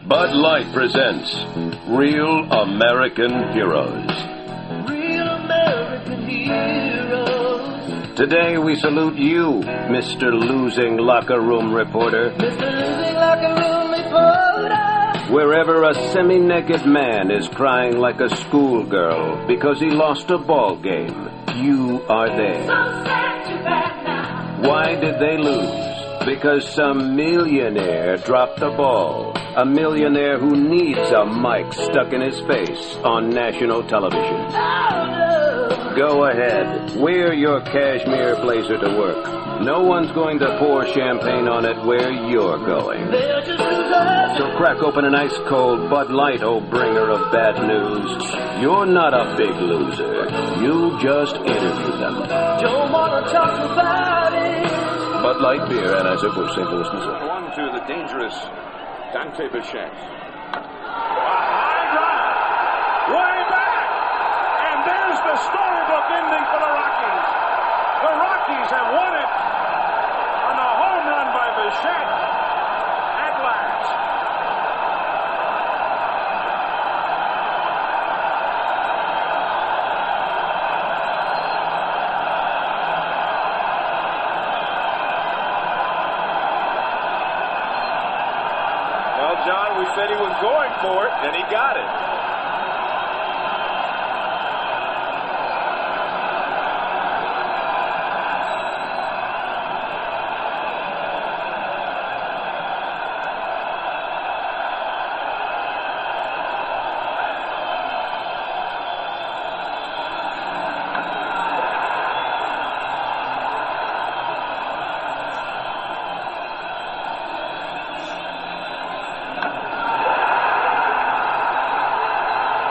Bud Light presents Real American Heroes. Real American Heroes. Today we salute you, Mr. Losing Locker Room Reporter. Mr. Losing Locker Room Reporter. Wherever a semi-naked man is crying like a schoolgirl because he lost a ball game, you are there. So sad, too bad now. Why did they lose? Because some millionaire dropped the ball. A millionaire who needs a mic stuck in his face on national television. Oh, no. Go ahead. Wear your cashmere blazer to work. No one's going to pour champagne on it where you're going. They're just losers. So crack open an ice-cold Bud Light, oh bringer of bad news. You're not a big loser. You just interview them. Don't wanna talk about it. Bud Light Beer, Anheuser-Busch, St. Louis, Missouri. One to the dangerous Dante Bichette. High drive. Way back. And there's the storybook ending for the Rockies. The Rockies have won it on a home run by Bichette at last. Well, John, we said he was going for it, and he got it.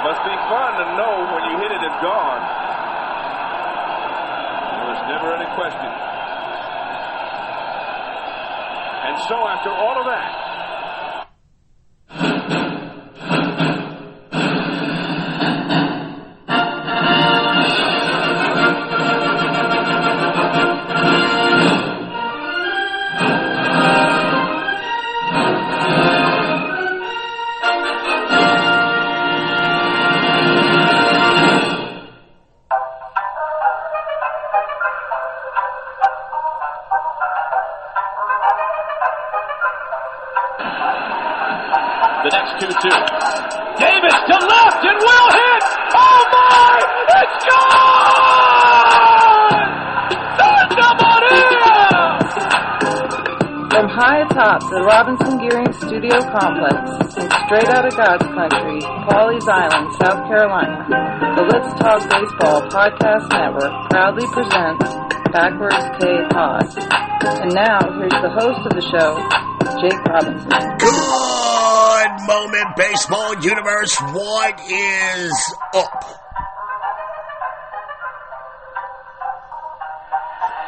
Must be fun to know when you hit it, it's gone. There was never any question. And so after all of that, the next 2-2. Davis to left and will hit. Oh my! It's gone! Santa Maria! From high atop the Robinson Gearing Studio Complex and straight out of God's country, Pawleys Island, South Carolina, the Let's Talk Baseball Podcast Network proudly presents Backwards K-Pod. And now, here's the host of the show, Jake Robinson. Good moment, baseball universe. What is up?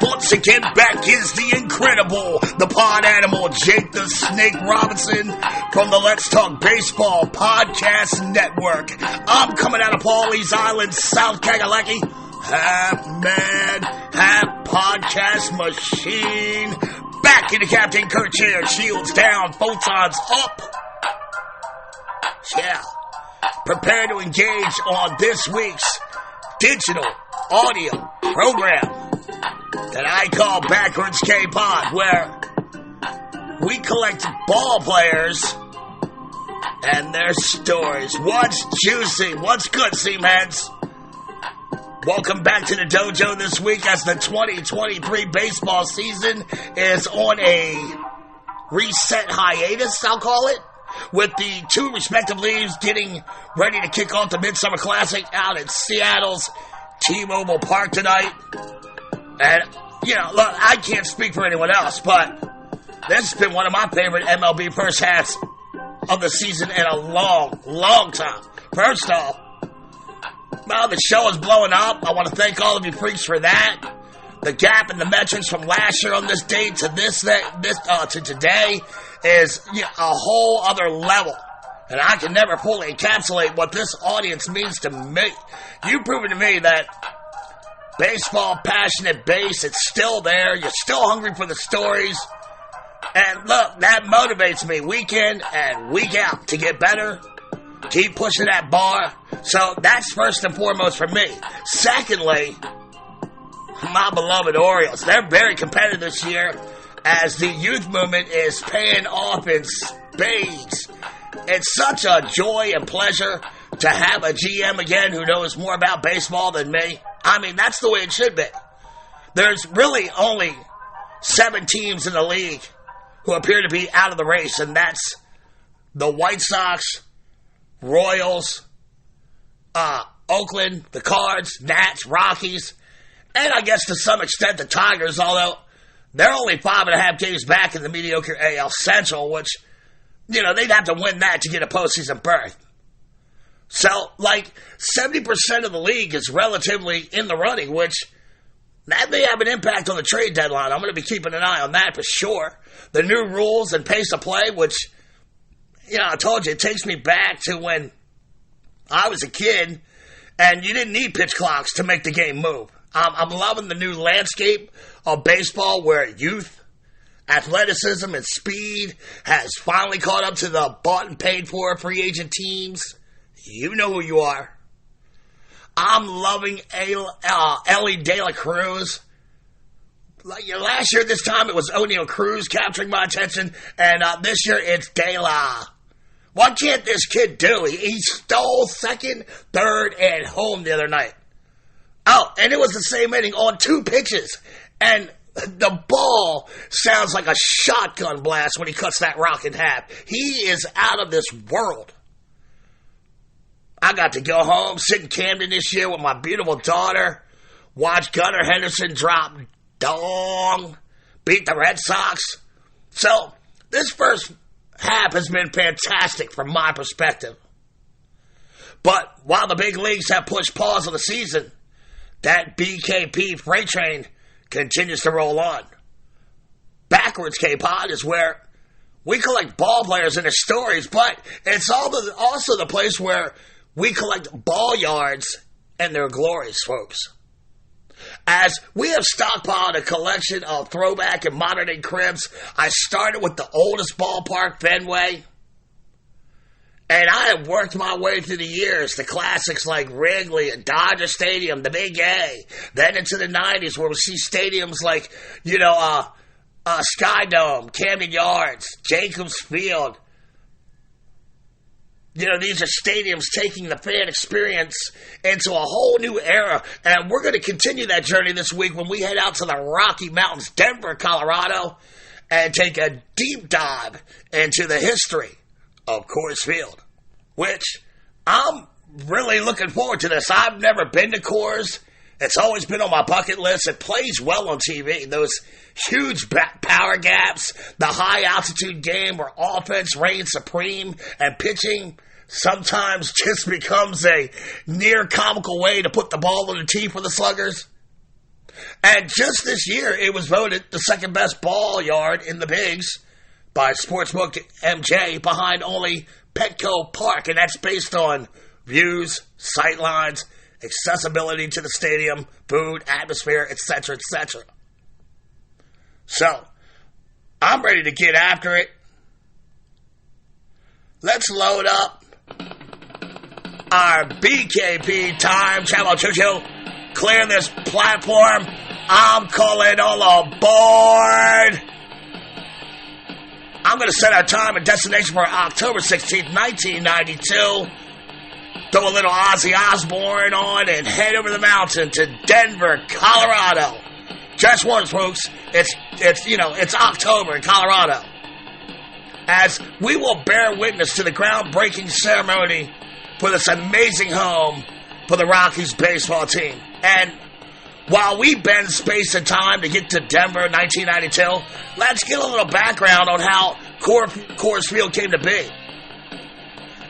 Once again, back is the incredible, the pod animal, Jake the Snake Robinson from the Let's Talk Baseball Podcast Network. I'm coming out of Pawleys Island, South Carolina. Half man, half podcast machine. Back in the Captain Kurt chair, shields down, photons up. Yeah. Prepare to engage on this week's digital audio program that I call Backwards K-Pod, where we collect ball players and their stories. What's juicy? What's good, Seamheads? Welcome back to the dojo this week as the 2023 baseball season is on a reset hiatus, I'll call it, with the two respective leagues getting ready to kick off the Midsummer Classic out at Seattle's T-Mobile Park tonight. And, you know, look, I can't speak for anyone else, but this has been one of my favorite MLB first halves of the season in a long, long time. First off, well, the show is blowing up. I want to thank all of you freaks for that. The gap in the metrics from last year on this date to to today is a whole other level. And I can never fully encapsulate what this audience means to me. You've proven to me that baseball passionate base, it's still there. You're still hungry for the stories. And look, that motivates me week in and week out to get better, keep pushing that bar. So that's first and foremost for me. Secondly, my beloved Orioles. They're very competitive this year as the youth movement is paying off in spades. It's such a joy and pleasure to have a GM again who knows more about baseball than me. I mean, that's the way it should be. There's really only 7 teams in the league who appear to be out of the race, and that's the White Sox, Royals, Oakland, the Cards, Nats, Rockies, and I guess to some extent the Tigers, although they're only 5.5 games back in the mediocre AL Central, which, you know, they'd have to win that to get a postseason berth. So, like, 70% of the league is relatively in the running, which that may have an impact on the trade deadline. I'm going to be keeping an eye on that for sure. The new rules and pace of play, which, you know, I told you, it takes me back to when I was a kid and you didn't need pitch clocks to make the game move. I'm loving the new landscape of baseball where youth, athleticism, and speed has finally caught up to the bought and paid for free agent teams. You know who you are. I'm loving Ellie De La Cruz. Like, last year, this time, it was O'Neal Cruz capturing my attention, and this year, it's De La. What can't this kid do? He stole second, third, and home the other night. Oh, and it was the same inning on 2 pitches, and the ball sounds like a shotgun blast when he cuts that rock in half. He is out of this world. I got to go home, sit in Camden this year with my beautiful daughter, watch Gunnar Henderson drop dong, beat the Red Sox. So, this first half has been fantastic from my perspective. But while the big leagues have pushed pause on the season, that BKP freight train continues to roll on. Backwards K-Pod is where we collect ball players and their stories, but it's also the place where we collect ball yards and their glories, folks. As we have stockpiled a collection of throwback and modern-day cribs, I started with the oldest ballpark, Fenway. And I have worked my way through the years, the classics like Wrigley and Dodger Stadium, the Big A. Then into the 90s where we see stadiums like, Sky Dome, Camden Yards, Jacobs Field. You know, these are stadiums taking the fan experience into a whole new era. And we're going to continue that journey this week when we head out to the Rocky Mountains, Denver, Colorado, and take a deep dive into the history of Coors Field, which I'm really looking forward to this. I've never been to Coors. It's always been on my bucket list. It plays well on TV. Those huge power gaps, the high-altitude game where offense reigns supreme and pitching sometimes just becomes a near-comical way to put the ball in the tee for the sluggers. And just this year, it was voted the second-best ball yard in the bigs by Sportsbook MJ behind only Petco Park, and that's based on views, sightlines, accessibility to the stadium, food, atmosphere, etc., etc. So, I'm ready to get after it. Let's load up our BKP time travel choo-choo. Clear this platform. I'm calling all aboard. I'm going to set our time and destination for October 16th, 1992. Throw a little Ozzy Osbourne on and head over the mountain to Denver, Colorado. Just once, folks. It's October in Colorado. As we will bear witness to the groundbreaking ceremony for this amazing home for the Rockies baseball team. And while we bend space and time to get to Denver in 1992, let's get a little background on how Coors Field came to be.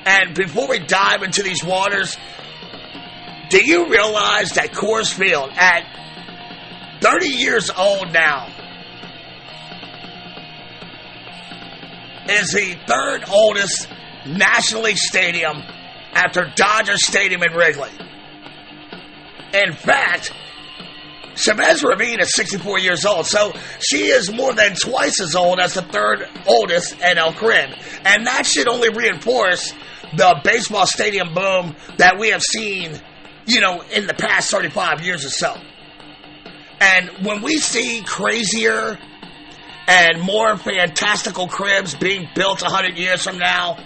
And before we dive into these waters, do you realize that Coors Field, at 30 years old now, is the third oldest National League stadium after Dodger Stadium in Wrigley? In fact, Chavez Ravine is 64 years old, so she is more than twice as old as the third oldest NL crib. And that should only reinforce the baseball stadium boom that we have seen, in the past 35 years or so. And when we see crazier and more fantastical cribs being built 100 years from now,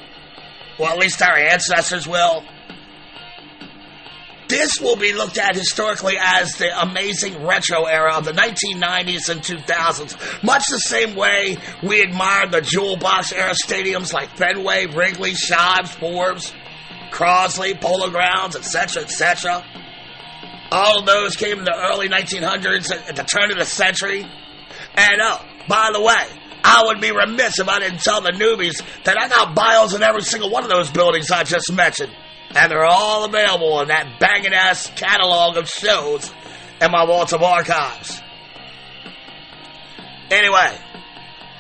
well, at least our ancestors will, this will be looked at historically as the amazing retro era of the 1990s and 2000s, much the same way we admired the jewel box era stadiums like Fenway, Wrigley, Shives, Forbes, Crosley, Polo Grounds, etc., etc. All of those came in the early 1900s at the turn of the century. And by the way, I would be remiss if I didn't tell the newbies that I got bios in every single one of those buildings I just mentioned. And they're all available in that banging-ass catalog of shows in my vault of archives. Anyway,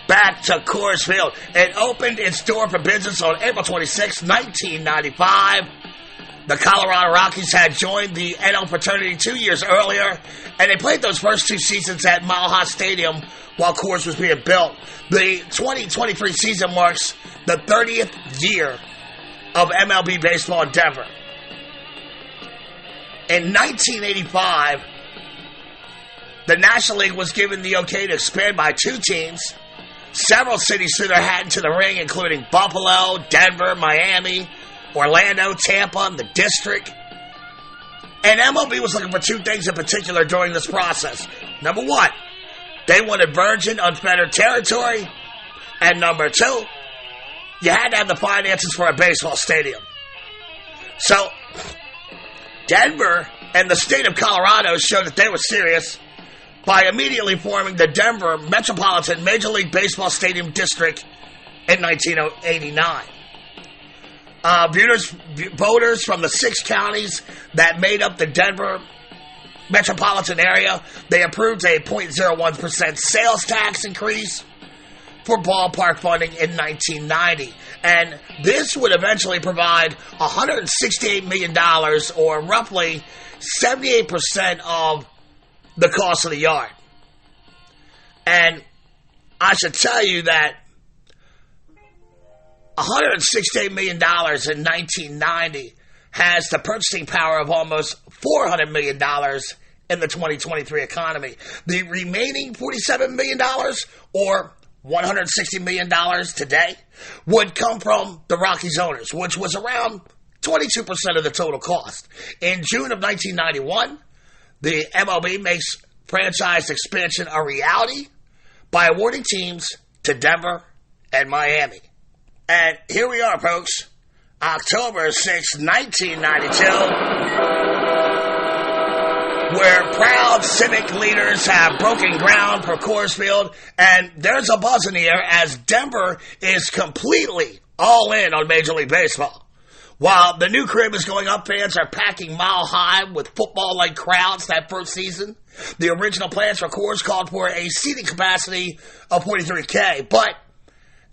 back to Coors Field. It opened its door for business on April 26, 1995. The Colorado Rockies had joined the NL fraternity 2 years earlier, and they played those first 2 seasons at Mile High Stadium while Coors was being built. The 2023 season marks the 30th year of MLB baseball in Denver. In 1985, the National League was given the okay to expand by 2 teams. Several cities threw their hat into the ring, including Buffalo, Denver, Miami, Orlando, Tampa, and the District. And MLB was looking for 2 things in particular during this process. Number 1, they wanted virgin, unfettered territory. And number 2, you had to have the finances for a baseball stadium. So, Denver and the state of Colorado showed that they were serious by immediately forming the Denver Metropolitan Major League Baseball Stadium District in 1989. Voters from the 6 counties that made up the Denver metropolitan area, they approved a 0.01% sales tax increase for ballpark funding in 1990. And this would eventually provide $168 million, or roughly 78% of the cost of the yard. And I should tell you that $168 million in 1990 has the purchasing power of almost $400 million in the 2023 economy. The remaining $47 million, or $160 million today, would come from the Rockies owners, which was around 22% of the total cost. In June of 1991, the MLB makes franchise expansion a reality by awarding teams to Denver and Miami. And here we are, folks, October 6, 1992, where proud civic leaders have broken ground for Coors Field, and there's a buzz in the air as Denver is completely all in on Major League Baseball. While the new crib is going up, fans are packing Mile High with football-like crowds that first season. The original plans for Coors called for a seating capacity of 43K, but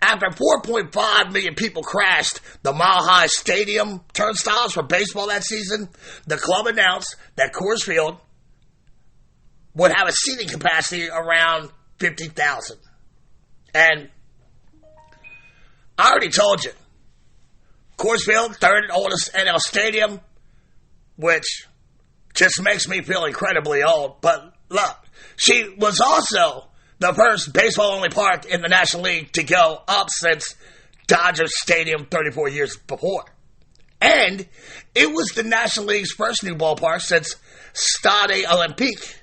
after 4.5 million people crashed the Mile High Stadium turnstiles for baseball that season, the club announced that Coors Field would have a seating capacity around 50,000. And I already told you, Coors Field, third oldest NL stadium, which just makes me feel incredibly old. But look, she was also the first baseball-only park in the National League to go up since Dodger Stadium 34 years before. And it was the National League's first new ballpark since Stade Olympique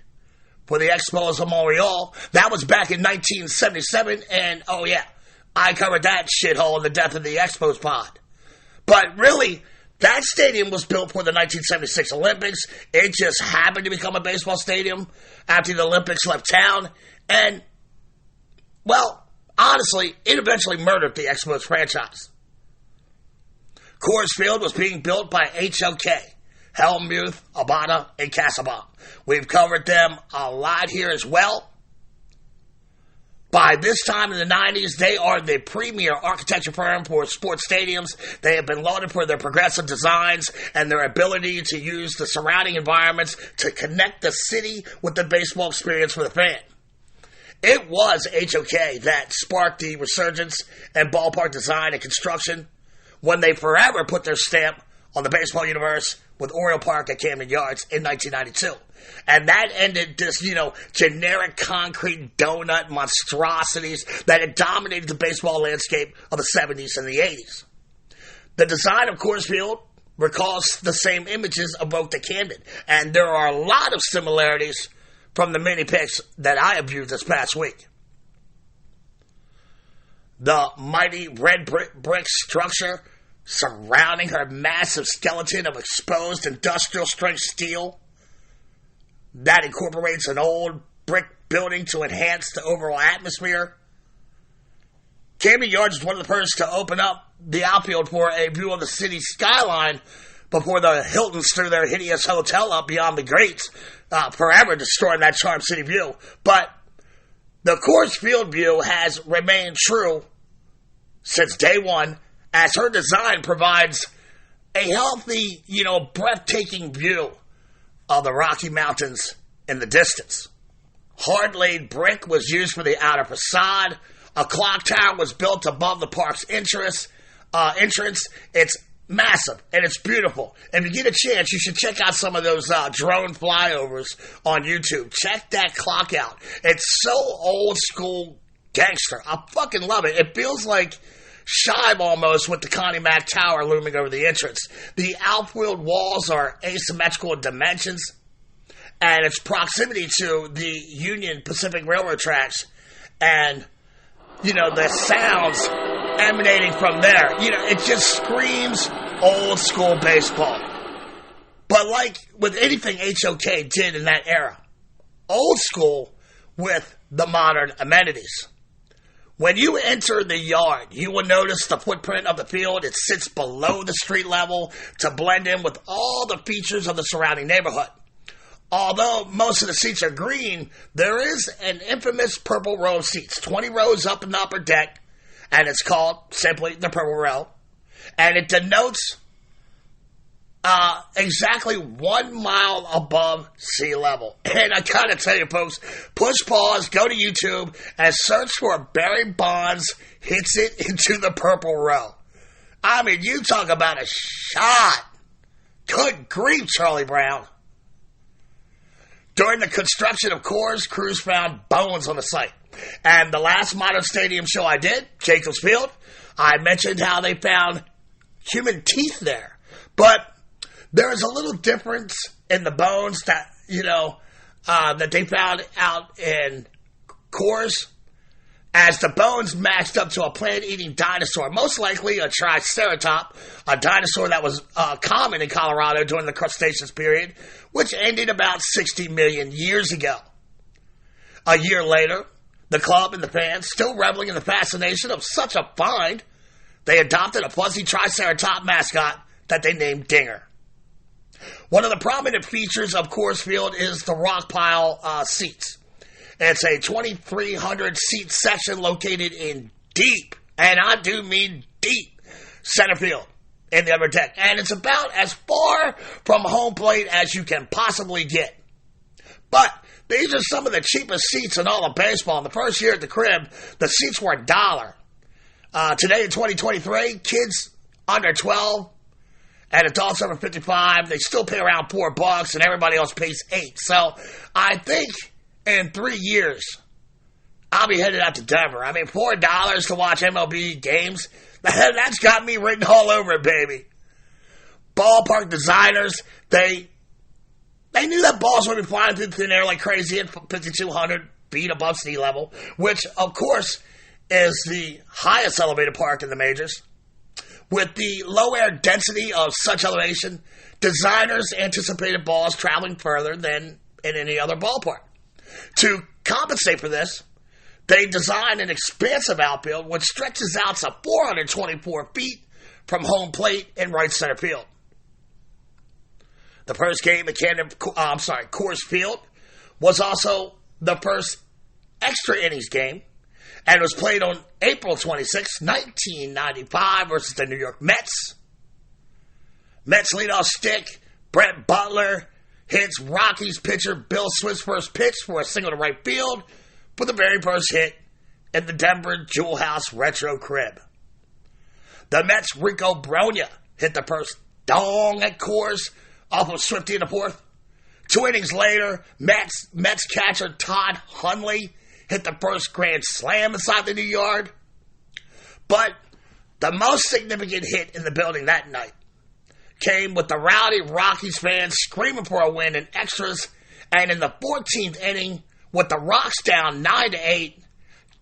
for the Expos of Montreal. That was back in 1977, and oh yeah, I covered that shithole in the Death of the Expos pod. But really, that stadium was built for the 1976 Olympics. It just happened to become a baseball stadium after the Olympics left town. And, well, honestly, it eventually murdered the Expos franchise. Coors Field was being built by HOK, Helmuth, Abada, and Casabon. We've covered them a lot here as well. By this time in the 90s, they are the premier architecture firm for sports stadiums. They have been lauded for their progressive designs and their ability to use the surrounding environments to connect the city with the baseball experience for the fan. It was HOK that sparked the resurgence in ballpark design and construction when they forever put their stamp on the baseball universe with Oriole Park at Camden Yards in 1992. And that ended this, generic concrete donut monstrosities that had dominated the baseball landscape of the 70s and the 80s. The design of Coors Field recalls the same images evoked at Camden, and there are a lot of similarities from the many pics that I have viewed this past week. The mighty red brick structure surrounding her massive skeleton of exposed industrial strength steel that incorporates an old brick building to enhance the overall atmosphere. Camden Yards is one of the first to open up the outfield for a view of the city's skyline before the Hiltons threw their hideous hotel up beyond the grates, forever destroying that charm city view. But the Coors Field view has remained true since day one, as her design provides a healthy, breathtaking view of the Rocky Mountains in the distance. Hard-laid brick was used for the outer facade. A clock tower was built above the park's entrance. It's massive, and it's beautiful. If you get a chance, you should check out some of those drone flyovers on YouTube. Check that clock out. It's so old-school gangster. I fucking love it. It feels like Shive almost with the Connie Mack Tower looming over the entrance. The outfield walls are asymmetrical in dimensions, and its proximity to the Union Pacific Railroad tracks and, the sounds emanating from there. It just screams old school baseball. But like with anything HOK did in that era, old school with the modern amenities. When you enter the yard, you will notice the footprint of the field. It sits below the street level to blend in with all the features of the surrounding neighborhood. Although most of the seats are green, there is an infamous purple row of seats, 20 rows up in the upper deck, and it's called simply the purple row. And it denotes exactly 1 mile above sea level. And I gotta tell you, folks, push pause, go to YouTube, and search for Barry Bonds hits it into the purple row. I mean, you talk about a shot. Good grief, Charlie Brown. During the construction of Coors, crews found bones on the site. And the last modern stadium show I did, Jacobs Field, I mentioned how they found human teeth there. But there is a little difference in the bones that, that they found out in Coors, as the bones matched up to a plant-eating dinosaur, most likely a triceratop, a dinosaur that was common in Colorado during the Cretaceous period, which ended about 60 million years ago. A year later, the club and the fans, still reveling in the fascination of such a find, they adopted a fuzzy triceratop mascot that they named Dinger. One of the prominent features of Coors Field is the rock pile seats. It's a 2,300-seat section located in deep, and I do mean deep, center field in the upper deck. And it's about as far from home plate as you can possibly get. But these are some of the cheapest seats in all of baseball. In the first year at the crib, the seats were $1. Today in 2023, kids under 12 and adults over 55, they still pay around $4, and everybody else pays $8. So I think in 3 years, I'll be headed out to Denver. I mean, $4 to watch MLB games, that's got me written all over it, baby. Ballpark designers, they knew that balls would be flying through thin air like crazy at 5,200 feet above sea level, which, of course, is the highest elevated park in the majors. With the low air density of such elevation, designers anticipated balls traveling further than in any other ballpark. To compensate for this, they designed an expansive outfield which stretches out to 424 feet from home plate in right center field. The first game at Coors Field was also the first extra innings game, and was played on April 26, 1995 versus the New York Mets. Mets leadoff stick, Brett Butler hits Rockies pitcher Bill Swift's first pitch for a single to right field for the very first hit in the Denver Jewel House retro crib. The Mets' Rico Bronya hit the first dong at Coors off of Swifty in the fourth. 2 innings later, Mets catcher Todd Hundley hit the first grand slam inside the New Yard. But the most significant hit in the building that night came with the rowdy Rockies fans screaming for a win in extras, and in the 14th inning, with the Rocks down 9-8,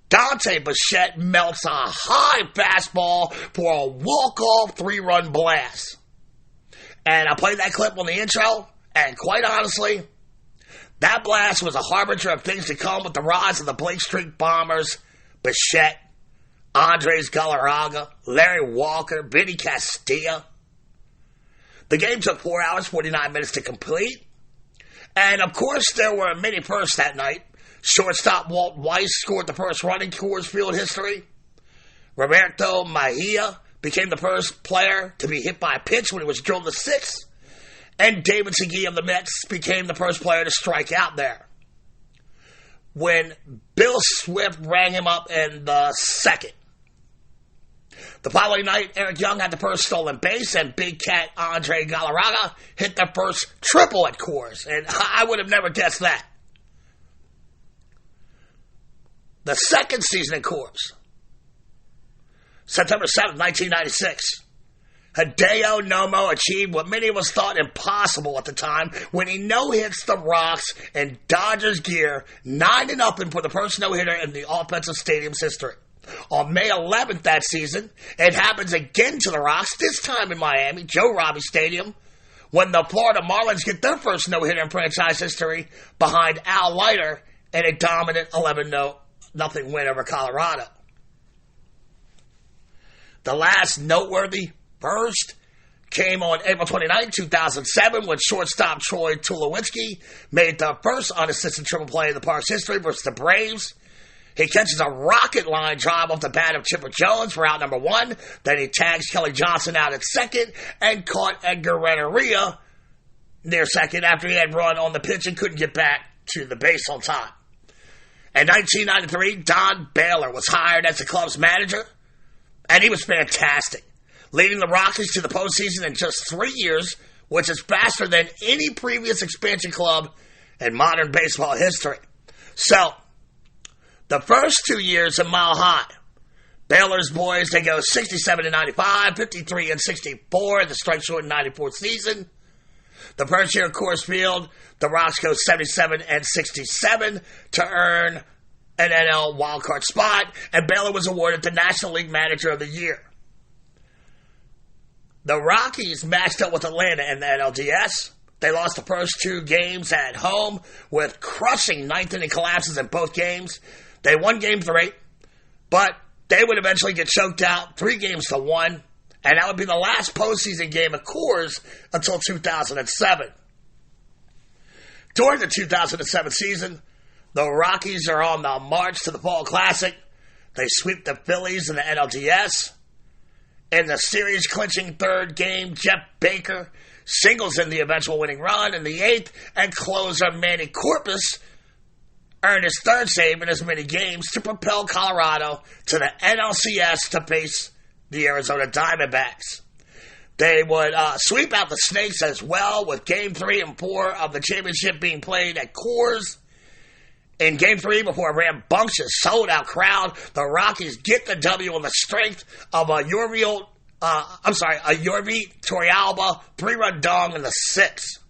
Dante Bichette melts a high fastball for a walk-off 3-run blast. And I played that clip on the intro, and quite honestly, that blast was a harbinger of things to come with the rise of the Blake Street Bombers, Bichette, Andres Galarraga, Larry Walker, VinnyCastilla. The game took 4 hours, 49 minutes to complete. And, of course, there were many firsts that night. Shortstop Walt Weiss scored the first run in Coors Field history. Roberto Mejia became the first player to be hit by a pitch when he was drilled to 6. And David Segui of the Mets became the first player to strike out there, when Bill Swift rang him up in the second. The following night, Eric Young had the first stolen base, and Big Cat Andre Galarraga hit the first triple at Coors, and I would have never guessed that. The second season at Coors, September 7th, 1996, Hideo Nomo achieved what many of us thought impossible at the time when he no-hits the Rocks in Dodgers gear 9-0 for the first no-hitter in the offensive stadium's history. On May 11th that season, it happens again to the Rocks, this time in Miami, Joe Robbie Stadium, when the Florida Marlins get their first no-hitter in franchise history behind Al Leiter in a dominant 11-0 win over Colorado. The last noteworthy first came on April 29, 2007, when shortstop Troy Tulowitzki made the first unassisted triple play in the park's history versus the Braves. He catches a rocket line drive off the bat of Chipper Jones for out number 1. Then he tags Kelly Johnson out at second and caught Edgar Renteria near second after he had run on the pitch and couldn't get back to the base on time. In 1993, Don Baylor was hired as the club's manager, and he was fantastic, leading the Rockies to the postseason in just 3 years, which is faster than any previous expansion club in modern baseball history. So, the first 2 years in Mile High, Baylor's boys, they go 67-95, 53-64 in the strike short 94 season. The first year at Coors Field, the Rocks go 77-67 to earn an NL wildcard spot, and Baylor was awarded the National League Manager of the Year. The Rockies matched up with Atlanta in the NLDS. They lost the first 2 games at home with crushing ninth-inning collapses in both games. They won Game 3, but they would eventually get choked out 3-1, and that would be the last postseason game of Coors until 2007. During the 2007 season, the Rockies are on the march to the Fall Classic. They sweep the Phillies in the NLDS. In the series-clinching third game, Jeff Baker singles in the eventual winning run in the 8th, and closer Manny Corpus earned his third save in as many games to propel Colorado to the NLCS to face the Arizona Diamondbacks. They would sweep out the Snakes as well, with Game 3 and 4 of the championship being played at Coors. In Game 3, before a rambunctious, sold-out crowd, the Rockies get the W on the strength of a Yorvi Torrealba 3-run dong in the 6th.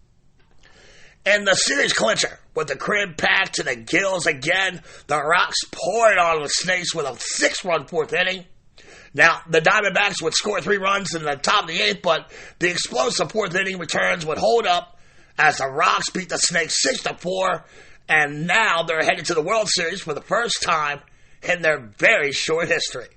In the series clincher, with the crib packed to the gills again, the Rocks poured on the Snakes with a 6-run 4th inning. Now, the Diamondbacks would score 3 runs in the top of the 8th, but the explosive 4th inning returns would hold up as the Rocks beat the Snakes 6-4, and now they're headed to the World Series for the first time in their very short history.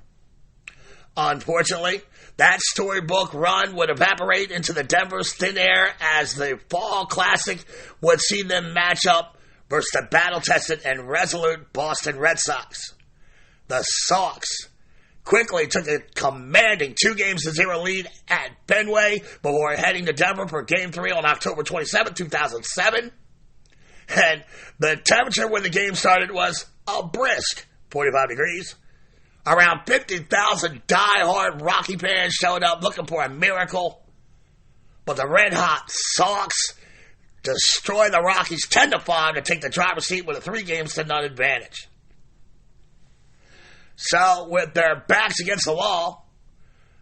Unfortunately, that storybook run would evaporate into the Denver's thin air as the Fall Classic would see them match up versus the battle-tested and resolute Boston Red Sox. the Sox quickly took a commanding 2-0 lead at Fenway before heading to Denver for Game 3 on October 27, 2007. And the temperature when the game started was a brisk 45 degrees. Around 50,000 die-hard Rocky fans showed up looking for a miracle. But the red-hot Sox destroyed the Rockies 10-5 to take the driver's seat with a 3-0 advantage. So, with their backs against the wall,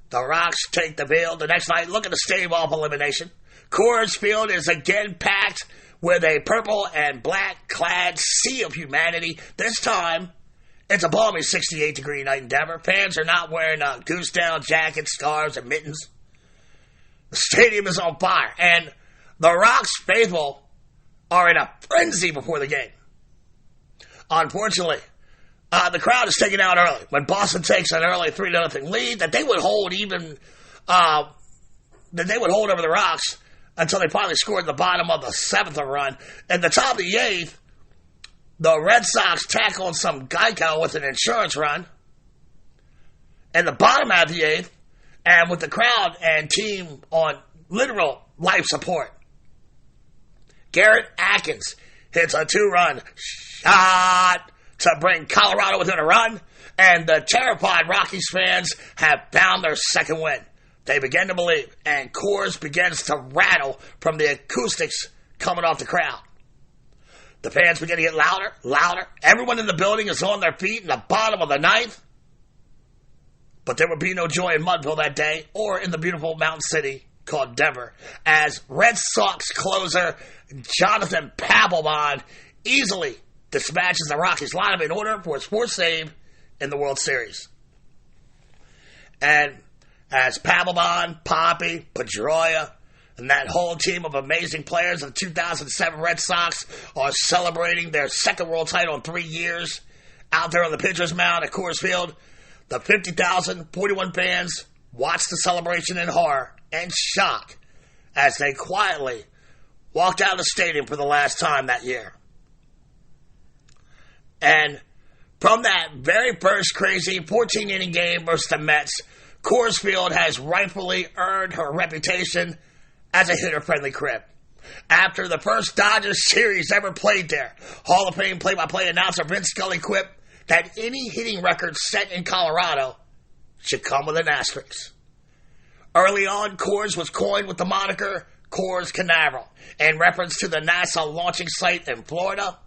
the Rocks take the field the next night looking to stave off elimination. Coors Field is again packed with a purple and black-clad sea of humanity. This time, it's a balmy 68-degree night in Denver. Fans are not wearing goose-down jackets, scarves, and mittens. The stadium is on fire, and the Rocks faithful are in a frenzy before the game. Unfortunately, the crowd is taken out early. When Boston takes an early 3-0 lead, that they would hold over the Rocks until they finally scored the bottom of the 7th run. At the top of the 8th, the Red Sox tackled some Geico with an insurance run. And the bottom half of the 8th, and with the crowd and team on literal life support, Garrett Atkins hits a 2-run shot to bring Colorado within a run, and the terrified Rockies fans have found their second win. They begin to believe, and Coors begins to rattle from the acoustics coming off the crowd. The fans begin to get louder, louder. Everyone in the building is on their feet in the bottom of the 9th. But there would be no joy in Mudville that day, or in the beautiful mountain city called Denver, as Red Sox closer Jonathan Papelbon easily dispatches the Rockies lineup in order for his 4th save in the World Series. And as Papelbon, Poppy, Pedroia, and that whole team of amazing players of the 2007 Red Sox are celebrating their 2nd world title in 3 years out there on the pitcher's mound at Coors Field, the 50,041 fans watch the celebration in horror and shock as they quietly walked out of the stadium for the last time that year. And from that very first crazy 14-inning game versus the Mets, Coors Field has rightfully earned her reputation as a hitter-friendly crib. After the first Dodgers series ever played there, Hall of Fame play-by-play announcer Vince Scully quipped that any hitting record set in Colorado should come with an asterisk. Early on, Coors was coined with the moniker Coors Canaveral in reference to the NASA launching site in Florida.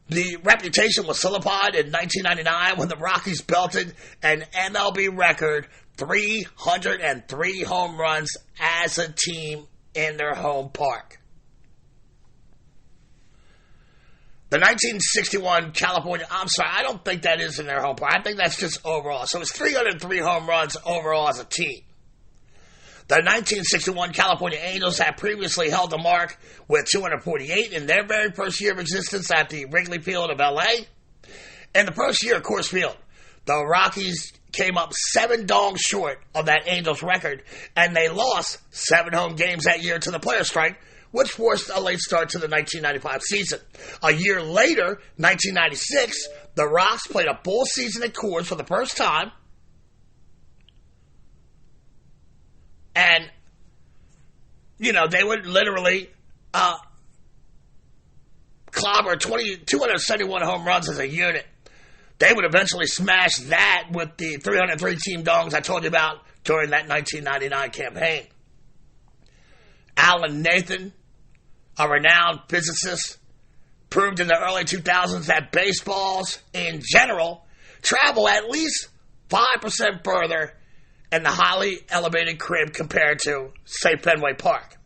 The reputation was solidified in 1999 when the Rockies belted an MLB record 303 home runs as a team in their home park. The 1961 California, I don't think that is in their home park. I think that's just overall. So it's 303 home runs overall as a team. The 1961 California Angels had previously held the mark with 248 in their very first year of existence at the Wrigley Field of L.A. In the first year of Coors Field, the Rockies came up 7 dongs short of that Angels record, and they lost 7 home games that year to the player strike, which forced a late start to the 1995 season. A year later, 1996, the Rocks played a full season at Coors for the first time. And, they would literally clobber 271 home runs as a unit. They would eventually smash that with the 303 team dongs I told you about during that 1999 campaign. Alan Nathan, a renowned physicist, proved in the early 2000s that baseballs, in general, travel at least 5% further in the highly elevated crib compared to, say, Fenway Park.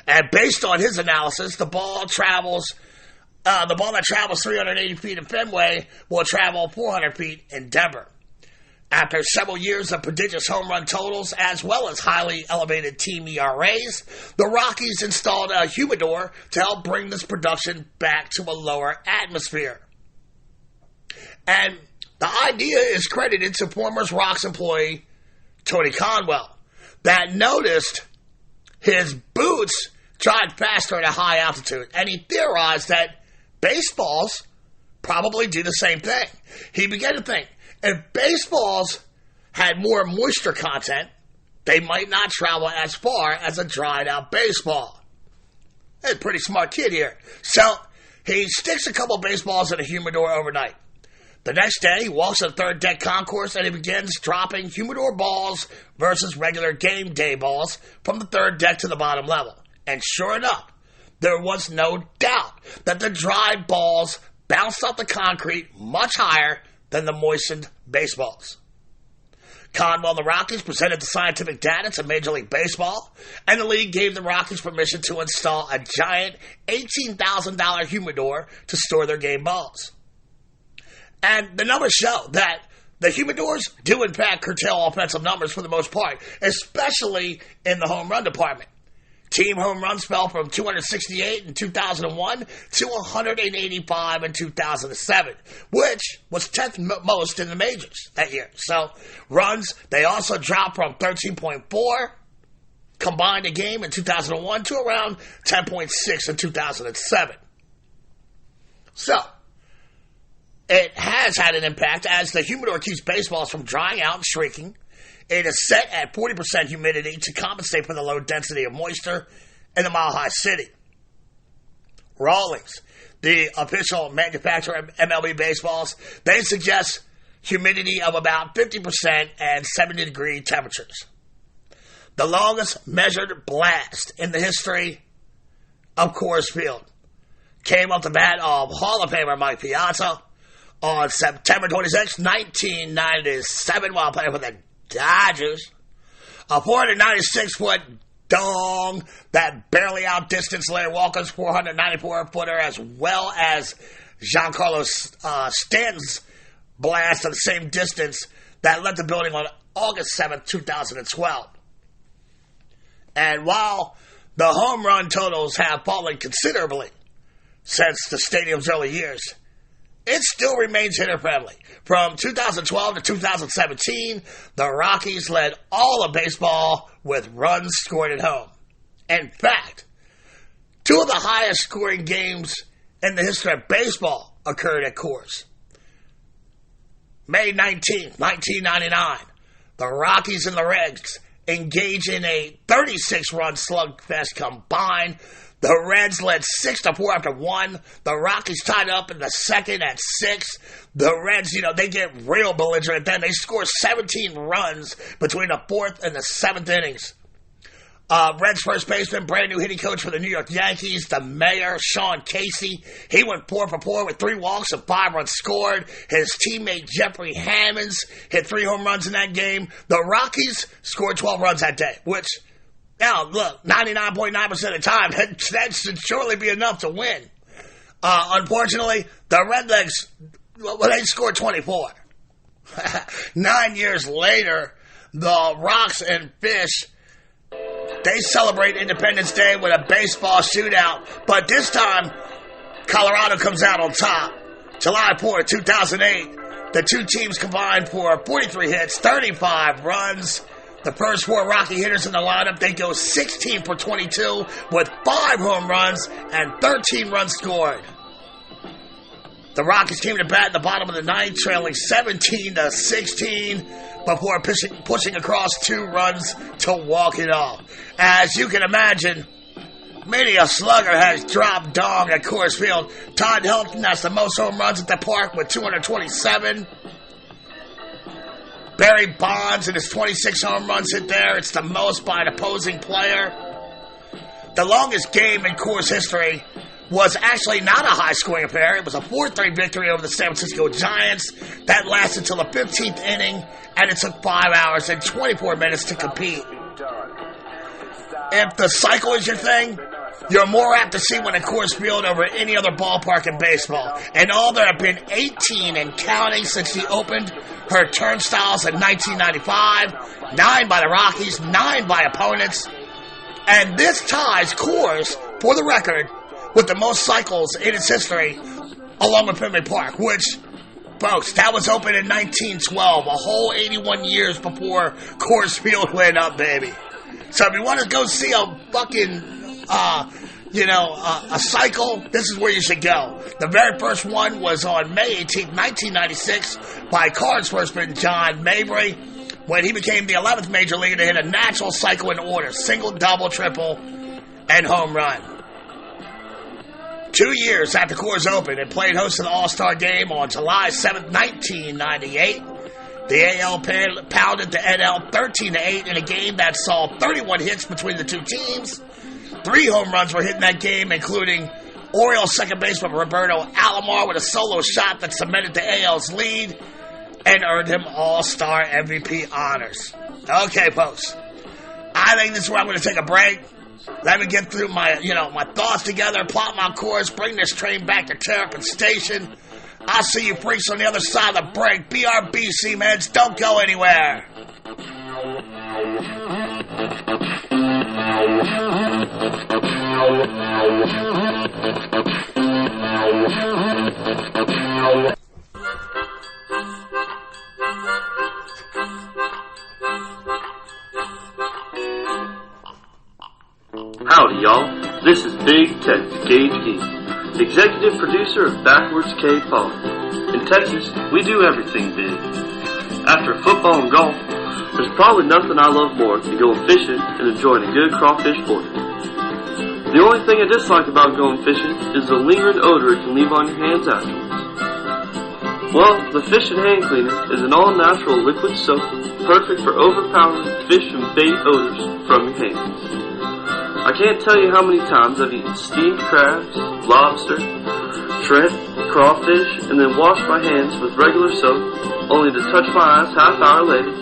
And based on his analysis, the ball that travels 380 feet in Fenway will travel 400 feet in Denver. After several years of prodigious home run totals, as well as highly elevated team ERAs, the Rockies installed a humidor to help bring this production back to a lower atmosphere. And the idea is credited to former Rocks employee Tony Conwell, that noticed his boots drive faster at a high altitude, and he theorized that baseballs probably do the same thing. He began to think, if baseballs had more moisture content, they might not travel as far as a dried out baseball. He's a pretty smart kid here. So he sticks a couple baseballs in a humidor overnight. The next day, he walks to the third deck concourse and he begins dropping humidor balls versus regular game day balls from the third deck to the bottom level. And sure enough, there was no doubt that the dried balls bounced off the concrete much higher than the moistened baseballs. Conwell and the Rockies presented the scientific data to Major League Baseball, and the league gave the Rockies permission to install a giant $18,000 humidor to store their game balls. And the numbers show that the humidors do in fact curtail offensive numbers for the most part, especially in the home run department. Team home runs fell from 268 in 2001 to 185 in 2007, which was 10th most in the majors that year. So runs, they also dropped from 13.4 combined a game in 2001 to around 10.6 in 2007. So it has had an impact as the humidor keeps baseballs from drying out and shrinking. It is set at 40% humidity to compensate for the low density of moisture in the Mile High City. Rawlings, the official manufacturer of MLB baseballs, they suggest humidity of about 50% and 70-degree temperatures. The longest measured blast in the history of Coors Field came off the bat of Hall of Famer Mike Piazza on September 26, 1997, while playing for the Dodgers. A 496-foot dong that barely outdistanced Larry Walker's 494-footer, as well as Giancarlo Stanton's blast of the same distance that left the building on August 7, 2012. And while the home run totals have fallen considerably since the stadium's early years, it still remains hitter-friendly. From 2012 to 2017, the Rockies led all of baseball with runs scored at home. In fact, two of the highest scoring games in the history of baseball occurred at Coors. May 19, 1999, the Rockies and the Reds engaged in a 36-run slugfest combined. The Reds led 6-4 after 1. The Rockies tied up in the second at 6. The Reds, they get real belligerent then. They score 17 runs between the 4th and the 7th innings. Reds first baseman, brand new hitting coach for the New York Yankees, the mayor, Sean Casey. He went 4 for 4 with 3 walks and 5 runs scored. His teammate Jeffrey Hammonds hit 3 home runs in that game. The Rockies scored 12 runs that day, which... Now, look, 99.9% of the time, that should surely be enough to win. Unfortunately, the Redlegs, they scored 24. 9 years later, the Rocks and Fish, they celebrate Independence Day with a baseball shootout. But this time, Colorado comes out on top. July 4, 2008, the two teams combined for 43 hits, 35 runs. The first 4 Rocky hitters in the lineup, they go 16 for 22 with 5 home runs and 13 runs scored. The Rockies came to bat in the bottom of the 9th, trailing 17-16 before pushing across 2 runs to walk it off. As you can imagine, many a slugger has dropped dong at Coors Field. Todd Helton has the most home runs at the park with 227. Barry Bonds and his 26 home runs hit there. It's the most by an opposing player. The longest game in Coors history was actually not a high-scoring affair. It was a 4-3 victory over the San Francisco Giants. That lasted until the 15th inning, and it took 5 hours and 24 minutes to compete. If the cycle is your thing, you're more apt to see one at Coors Field over any other ballpark in baseball. And all, there have been 18 and counting since she opened her turnstiles in 1995. 9 by the Rockies, 9 by opponents. And this ties Coors, for the record, with the most cycles in its history, along with Fenway Park, which, folks, that was opened in 1912, a whole 81 years before Coors Field went up, baby. So if you want to go see a fucking a cycle, this is where you should go. The very first one was on May 18, 1996, by Cards firstman John Mabry, when he became the 11th major leaguer to hit a natural cycle in order: single, double, triple, and home run. 2 years after Coors opened, it played host to the All-Star Game on July 7, 1998. The AL pounded the NL 13-8 in a game that saw 31 hits between the two teams. 3 home runs were hit in that game, including Orioles second baseman Roberto Alomar with a solo shot that cemented the AL's lead and earned him All-Star MVP honors. Okay, folks. I think this is where I'm going to take a break. Let me get through my thoughts together, plot my course, bring this train back to Terrapin Station. I'll see you freaks on the other side of the break. BRB, Seamans. Don't go anywhere. Howdy, y'all. This is Big Tex Gage Geek, executive producer of Backwards K-Pod. In Texas, we do everything big. After football and golf, there's probably nothing I love more than going fishing and enjoying a good crawfish boil. The only thing I dislike about going fishing is the lingering odor it can leave on your hands afterwards. Well, the Fish and Hand Cleaner is an all-natural liquid soap perfect for overpowering fish and bait odors from your hands. I can't tell you how many times I've eaten steamed crabs, lobster, shrimp, crawfish, and then washed my hands with regular soap, only to touch my eyes half hour later,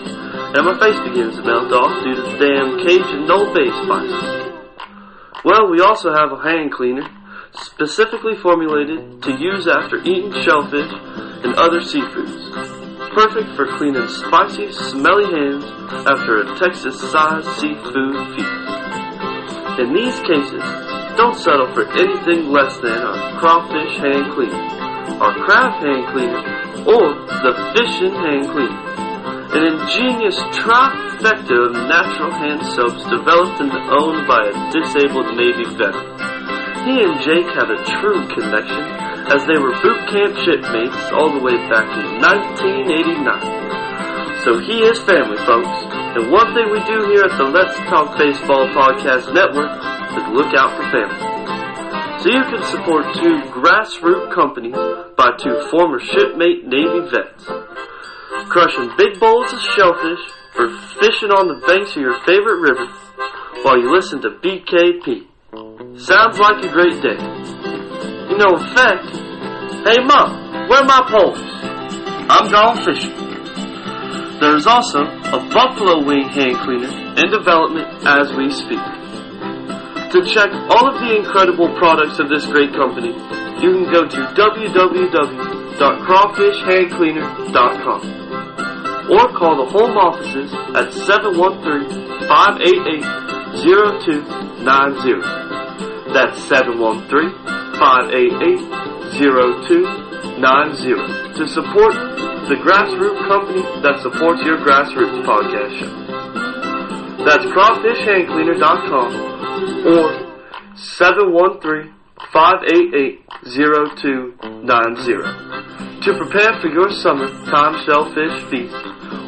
and my face begins to melt off due to the damn Cajun Old Bay spices. Well, we also have a hand cleaner, specifically formulated to use after eating shellfish and other seafoods. Perfect for cleaning spicy, smelly hands after a Texas-sized seafood feast. In these cases, don't settle for anything less than our crawfish hand cleaner, our crab hand cleaner, or the fishing hand cleaner. An ingenious trifecta of natural hand soaps developed and owned by a disabled Navy veteran. He and Jake have a true connection, as they were boot camp shipmates all the way back in 1989. So he is family, folks, and one thing we do here at the Let's Talk Baseball Podcast Network is look out for family. So you can support 2 grassroots companies by 2 former shipmate Navy vets, crushing big bowls of shellfish for fishing on the banks of your favorite river while you listen to BKP. Sounds like a great day. You know, in fact, hey Mom, where are my poles? I'm gone fishing. There is also a buffalo wing hand cleaner in development as we speak. To check all of the incredible products of this great company, you can go to www.crawfishhandcleaner.com or call the home offices at 713-588-0290. That's 713-588-0290 to support the grassroots company that supports your grassroots podcast show. That's crawfishhandcleaner.com or 713-588-0290 to prepare for your summertime shellfish feast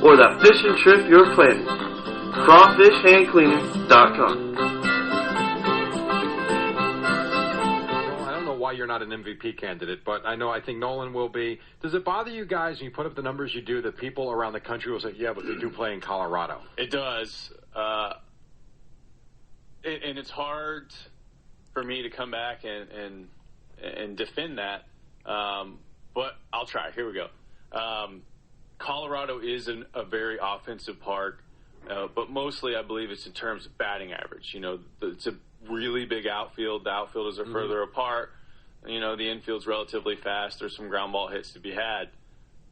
or that fishing trip you're planning. crawfishhandcleaner.com. Why you're not an MVP candidate, but I think Nolan will be. Does it bother you guys when you put up the numbers you do that people around the country will say, yeah, but they do play in Colorado? It does. And it's hard for me to come back and defend that. But I'll try. Here we go. Colorado is a very offensive park, but mostly I believe it's in terms of batting average. You know, it's a really big outfield. The outfielders are further apart. You know, the infield's relatively fast. There's some ground ball hits to be had.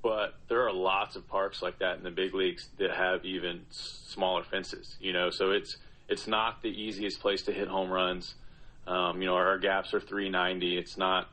But there are lots of parks like that in the big leagues that have even smaller fences, you know. So it's not the easiest place to hit home runs. You know, our gaps are 390. It's not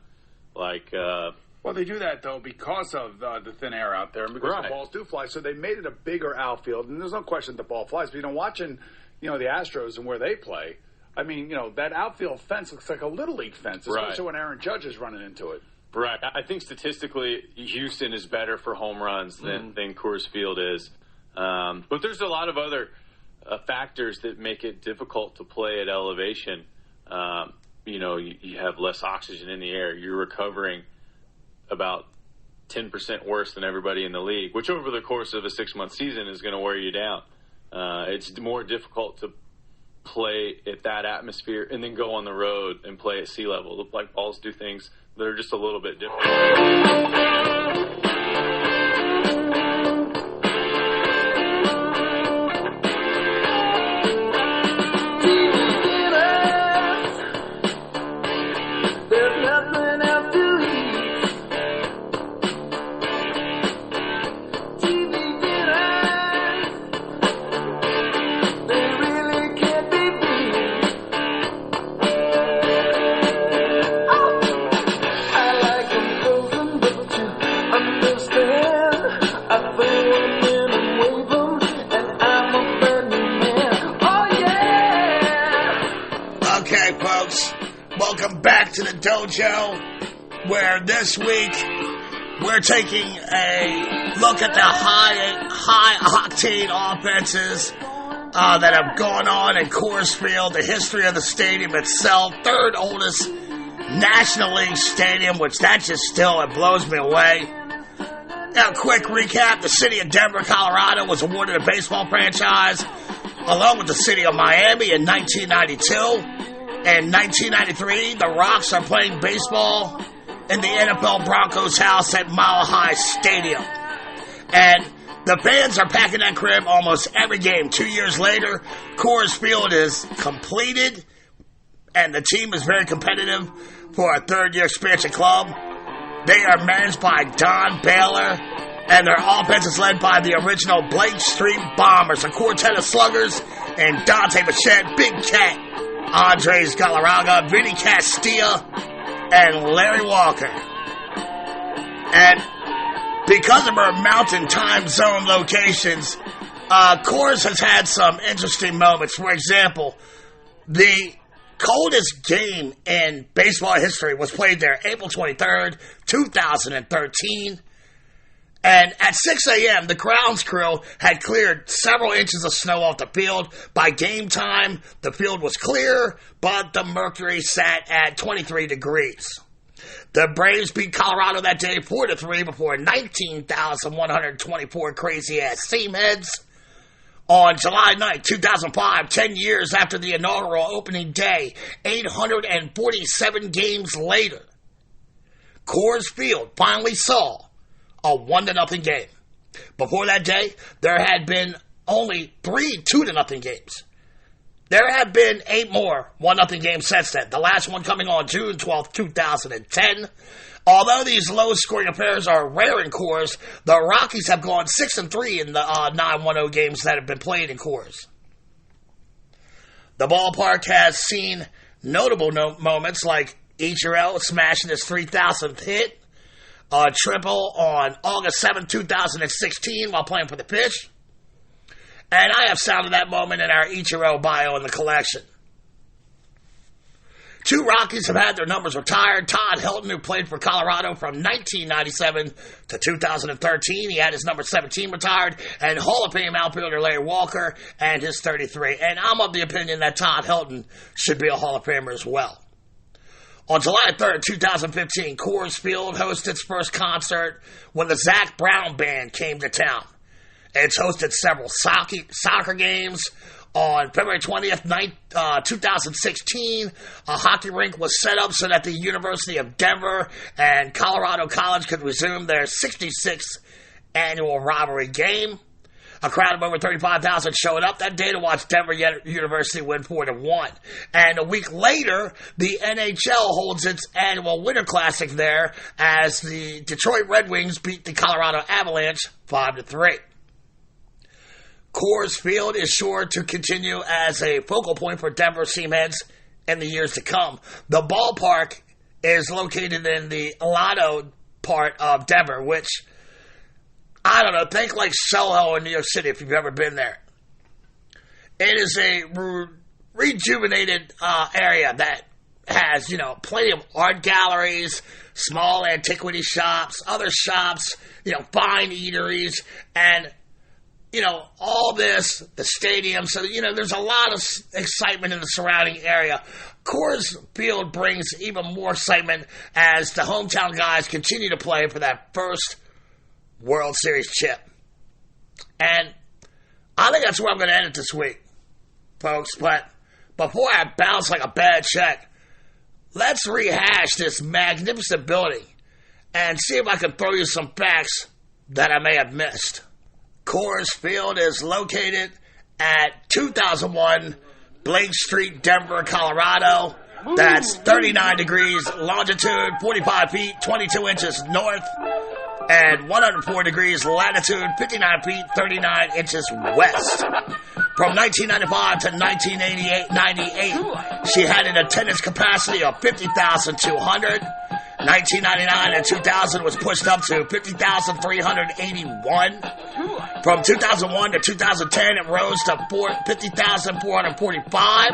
like well, they do that, though, because of the thin air out there and because the balls do fly. So they made it a bigger outfield. And there's no question the ball flies. But, you know, watching, you know, the Astros and where they play, I mean, that outfield fence looks like a Little League fence, especially when Aaron Judge is running into it. Right. I think statistically, Houston is better for home runs than Coors Field is. But there's a lot of other factors that make it difficult to play at elevation. You have less oxygen in the air. You're recovering about 10% worse than everybody in the league, which over the course of a 6-month season is going to wear you down. It's more difficult to play at that atmosphere and then go on the road and play at sea level. Like balls do things that are just a little bit different. Welcome back to the dojo, where this week we're taking a look at the high-octane offenses that have gone on in Coors Field, the history of the stadium itself, third oldest National League stadium, which that just still, it blows me away. Now, a quick recap, the city of Denver, Colorado was awarded a baseball franchise along with the city of Miami in 1992. In 1993, the Rocks are playing baseball in the NFL Broncos house at Mile High Stadium. And the fans are packing that crib almost every game. 2 years later, Coors Field is completed, and the team is very competitive for a third-year expansion club. They are managed by Don Baylor, and their offense is led by the original Blake Street Bombers, a quartet of sluggers, and Dante Bichette, Big Cat, Andres Galarraga, VinnyCastilla, and Larry Walker. And because of our mountain time zone locations, Coors has had some interesting moments. For example, the coldest game in baseball history was played there April 23rd, 2013. And at 6 a.m., the grounds crew had cleared several inches of snow off the field. By game time, the field was clear, but the mercury sat at 23 degrees. The Braves beat Colorado that day 4-3 before 19,124 crazy-ass seamheads. On July 9, 2005, 10 years after the inaugural opening day, 847 games later, Coors Field finally saw a 1-0 game. Before that day, there had been only 3 2-0 games. There have been 8 more 1-0 games since then, the last one coming on June 12, 2010. Although these low-scoring affairs are rare in Coors, the Rockies have gone 6-3 in the 9-1-0 games that have been played in Coors. The ballpark has seen notable moments like Ichiro smashing his 3,000th hit, a triple on August 7, 2016 while playing for the pitch. And I have sounded that moment in our Ichiro bio in the collection. 2 Rockies have had their numbers retired. Todd Helton, who played for Colorado from 1997 to 2013, he had his number 17 retired. And Hall of Fame outfielder Larry Walker and his 33. And I'm of the opinion that Todd Helton should be a Hall of Famer as well. On July 3rd, 2015, Coors Field hosted its first concert when the Zac Brown Band came to town. It's hosted several soccer games. On February 20th, 2016, a hockey rink was set up so that the University of Denver and Colorado College could resume their 66th annual rivalry game. A crowd of over 35,000 showed up that day to watch Denver University win 4-1. And a week later, the NHL holds its annual Winter Classic there as the Detroit Red Wings beat the Colorado Avalanche 5-3. Coors Field is sure to continue as a focal point for Denver Seaheads in the years to come. The ballpark is located in the Lotto part of Denver, which, I don't know, think like Soho in New York City if you've ever been there. It is a rejuvenated area that has, plenty of art galleries, small antiquity shops, other shops, fine eateries, and, all this, the stadium. So, there's a lot of excitement in the surrounding area. Coors Field brings even more excitement as the hometown guys continue to play for that first World Series chip. And I think that's where I'm going to end it this week, folks. But before I bounce like a bad check, let's rehash this magnificent building and see if I can throw you some facts that I may have missed. Coors Field is located at 2001 Blake Street, Denver, Colorado. That's 39 degrees longitude, 45 feet, 22 inches north, and 104 degrees latitude, 59 feet, 39 inches west. From 1995 to 1998, she had an attendance capacity of 50,200. 1999 and 2000 was pushed up to 50,381. From 2001 to 2010, it rose to 50,445.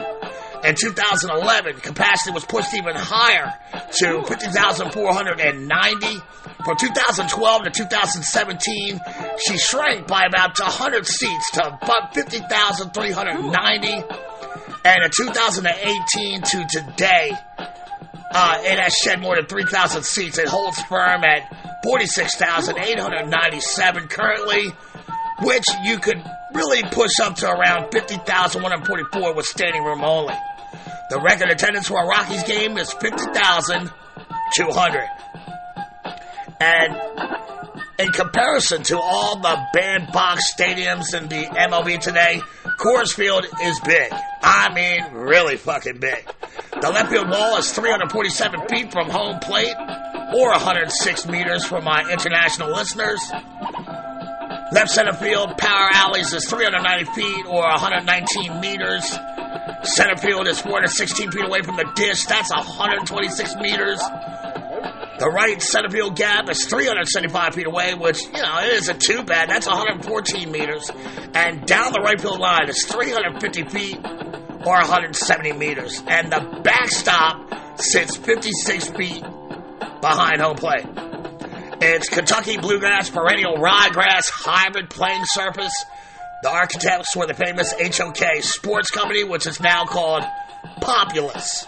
In 2011, capacity was pushed even higher to 50,490. From 2012 to 2017, she shrank by about 100 seats to about 50,390. And in 2018 to today, it has shed more than 3,000 seats. It holds firm at 46,897 currently, which you could really push up to around 50,144 with standing room only. The record attendance for a Rockies game is 50,200. And in comparison to all the bandbox stadiums in the MLB today, Coors Field is big. I mean, really fucking big. The left field wall is 347 feet from home plate, or 106 meters for my international listeners. Left center field power alleys is 390 feet, or 119 meters. Center field is 416 feet away from the dish. That's 126 meters. The right center field gap is 375 feet away, which, it isn't too bad. That's 114 meters. And down the right field line is 350 feet, or 170 meters. And the backstop sits 56 feet behind home plate. It's Kentucky bluegrass, perennial ryegrass, hybrid playing surface. The architects were the famous HOK Sports Company, which is now called Populous.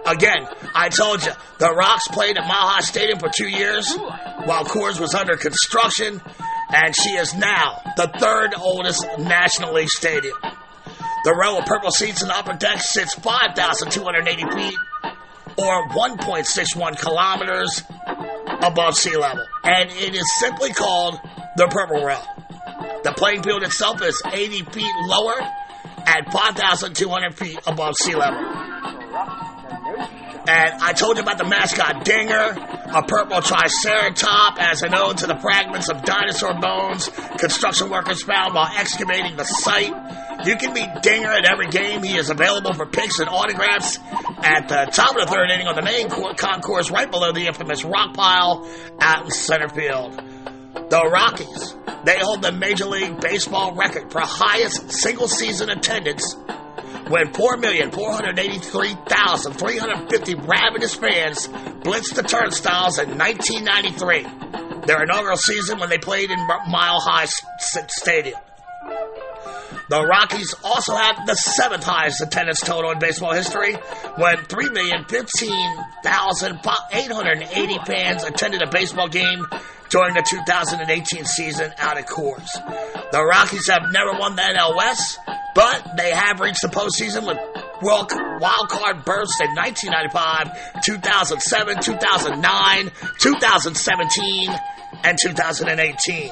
Again, I told you, the Rocks played at Mile High Stadium for 2 years while Coors was under construction, and she is now the third oldest National League stadium. The row of purple seats in the upper deck sits 5,280 feet, or 1.61 kilometers above sea level, and it is simply called the Purple Row. The playing field itself is 80 feet lower at 5,200 feet above sea level. And I told you about the mascot Dinger, a purple triceratop as an ode to the fragments of dinosaur bones construction workers found while excavating the site. You can meet Dinger at every game. He is available for pics and autographs at the top of the third inning on the main concourse right below the infamous rock pile out in center field. The Rockies, they hold the Major League Baseball record for highest single-season attendance when 4,483,350 ravenous fans blitzed the turnstiles in 1993, their inaugural season when they played in Mile High Stadium. The Rockies also have the seventh highest attendance total in baseball history when 3,015,880 fans attended a baseball game during the 2018 season out at Coors. The Rockies have never won the NL West, but they have reached the postseason with wild card berths in 1995, 2007, 2009, 2017, and 2018.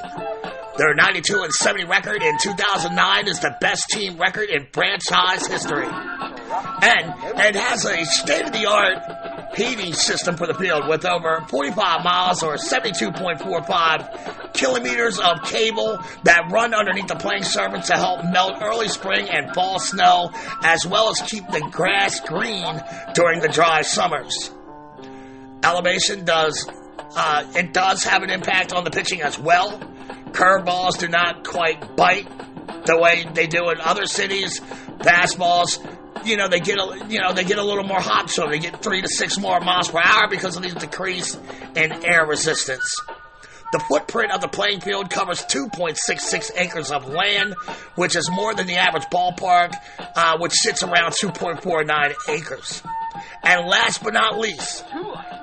Their 92-70 record in 2009 is the best team record in franchise history. And it has a state-of-the-art heating system for the field with over 45 miles or 72.45 kilometers of cable that run underneath the playing surface to help melt early spring and fall snow, as well as keep the grass green during the dry summers. Elevation does have an impact on the pitching as well. Curveballs do not quite bite the way they do in other cities. Fastballs they get a little more hop to them. They get 3 to 6 more miles per hour because of the decrease in air resistance. The footprint of the playing field covers 2.66 acres of land, which is more than the average ballpark, which sits around 2.49 acres. And last but not least,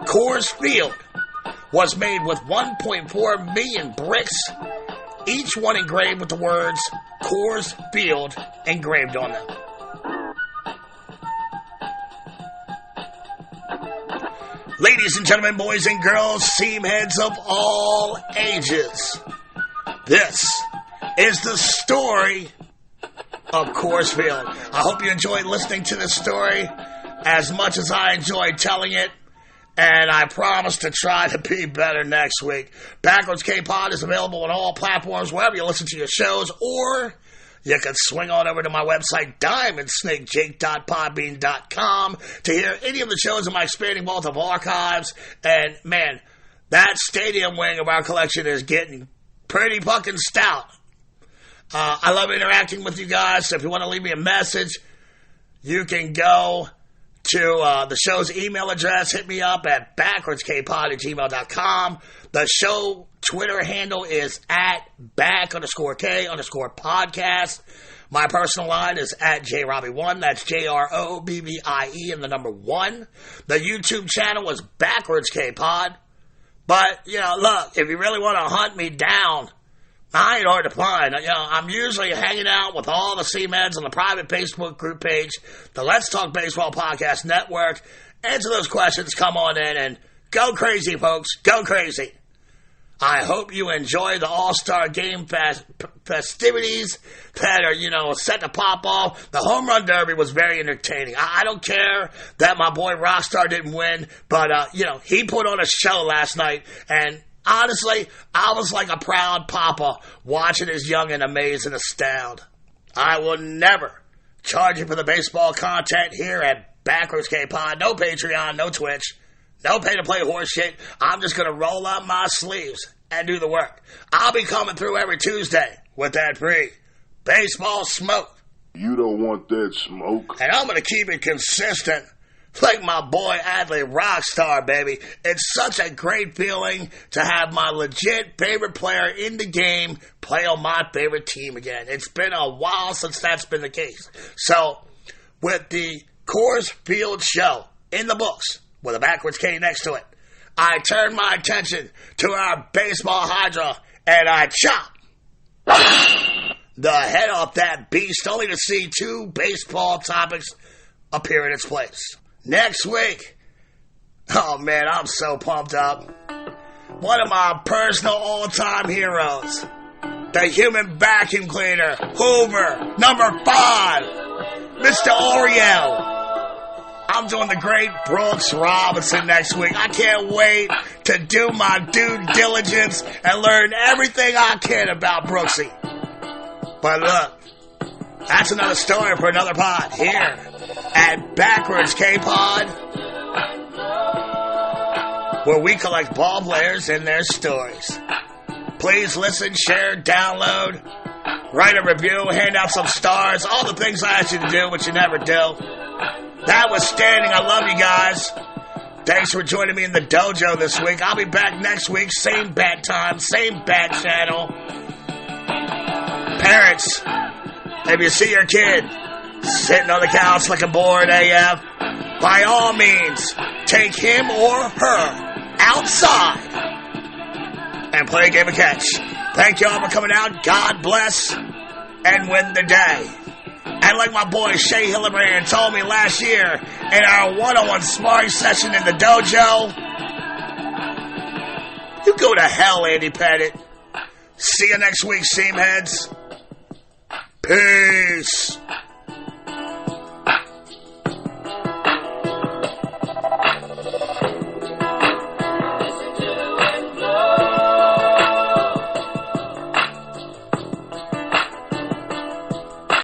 Coors Field was made with 1.4 million bricks, each one engraved with the words Coors Field engraved on them. Ladies and gentlemen, boys and girls, seam heads of all ages, this is the story of Coors Field. I hope you enjoyed listening to this story as much as I enjoyed telling it, and I promise to try to be better next week. Backwards K-Pod is available on all platforms, wherever you listen to your shows, or you can swing on over to my website, diamondsnakejake.podbean.com, to hear any of the shows in my expanding vault of archives. And, man, that stadium wing of our collection is getting pretty fucking stout. I love interacting with you guys, so if you want to leave me a message, you can go to the show's email address. Hit me up at backwardskpod@gmail.com. The show Twitter handle is at @back_K_podcast. My personal line is at JRobbie1. That's JROBBIE and the number 1. The YouTube channel is Backwards K-Pod. But, look, if you really want to hunt me down, I ain't hard to find. I'm usually hanging out with all the C-Meds on the private Facebook group page, the Let's Talk Baseball Podcast Network. Answer those questions, come on in, and go crazy, folks. Go crazy. I hope you enjoy the All-Star Game festivities that are, set to pop off. The Home Run Derby was very entertaining. I don't care that my boy Rockstar didn't win, but, he put on a show last night, and honestly, I was like a proud papa watching his youngin' amaze and astound. I will never charge you for the baseball content here at Backwards K-Pod. No Patreon, no Twitch, no pay-to-play horse shit. I'm just going to roll up my sleeves and do the work. I'll be coming through every Tuesday with that free baseball smoke. You don't want that smoke. And I'm going to keep it consistent. Like my boy Adley Rockstar, baby. It's such a great feeling to have my legit favorite player in the game play on my favorite team again. It's been a while since that's been the case. So, with the Coors Field show in the books, with a backwards K next to it, I turn my attention to our baseball hydra, and I chop the head off that beast, only to see 2 baseball topics appear in its place. Next week, oh man, I'm so pumped up. One of my personal all-time heroes, the human vacuum cleaner, Hoover, number 5, Mr. Oreo. I'm doing the great Brooks Robinson next week. I can't wait to do my due diligence and learn everything I can about Brooksy. But look, that's another story for another pod here at Backwards K-Pod, where we collect ball players and their stories. Please listen, share, download, write a review, hand out some stars, all the things I ask you to do, which you never do. That was standing. I love you guys. Thanks for joining me in the dojo this week. I'll be back next week, same bat time, same bat channel. Parents, if you see your kid sitting on the couch looking bored AF, by all means, take him or her outside and play a game of catch. Thank you all for coming out. God bless and win the day. And like my boy Shea Hillenbrand told me last year in our one-on-one sparring session in the dojo, you go to hell, Andy Pettit. See you next week, Seamheads. Peace.